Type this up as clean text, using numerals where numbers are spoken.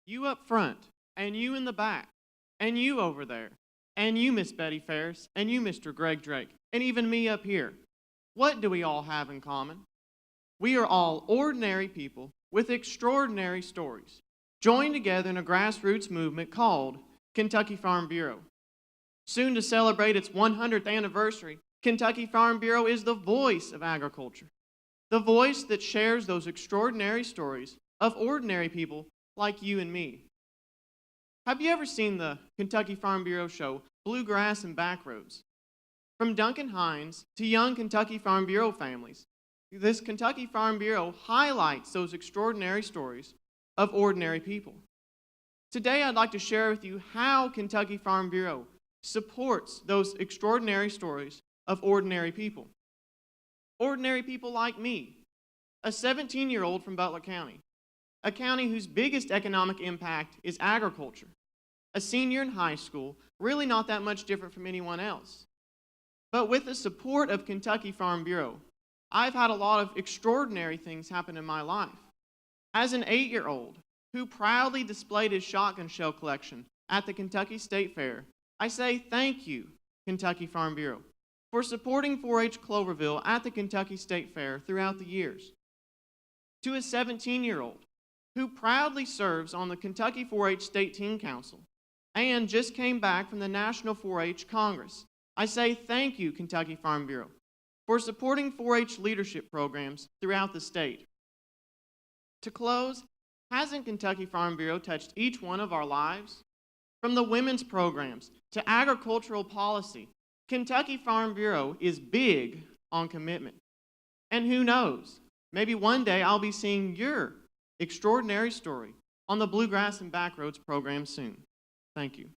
You up front, and you in the back, and you over there, and you, Miss Betty Ferris, and you, Mr. Greg Drake, and even me up here. What do we all have in common? We are all ordinary people with extraordinary stories, joined together in a grassroots movement called Kentucky Farm Bureau. Soon to celebrate its 100th anniversary, Kentucky Farm Bureau is the voice of agriculture, the voice that shares those extraordinary stories of ordinary people like you and me. Have you ever seen the Kentucky Farm Bureau show, Bluegrass and Backroads? From Duncan Hines to young Kentucky Farm Bureau families, this Kentucky Farm Bureau highlights those extraordinary stories of ordinary people. Today I'd like to share with you how Kentucky Farm Bureau supports those extraordinary stories of ordinary people. Ordinary people like me, a 17-year-old from Butler County, a county whose biggest economic impact is agriculture, a senior in high school, really not that much different from anyone else. But with the support of Kentucky Farm Bureau, I've had a lot of extraordinary things happen in my life. As an 8-year-old who proudly displayed his shotgun shell collection at the Kentucky State Fair, I say thank you, Kentucky Farm Bureau, for supporting 4-H Cloverville at the Kentucky State Fair throughout the years. To a 17-year-old who proudly serves on the Kentucky 4-H State Teen Council and just came back from the National 4-H Congress, I say thank you, Kentucky Farm Bureau, for supporting 4-H leadership programs throughout the state. To close, hasn't Kentucky Farm Bureau touched each one of our lives? From the women's programs to agricultural policy, Kentucky Farm Bureau is big on commitment. And who knows, maybe one day I'll be seeing your extraordinary story on the Bluegrass and Backroads program soon. Thank you.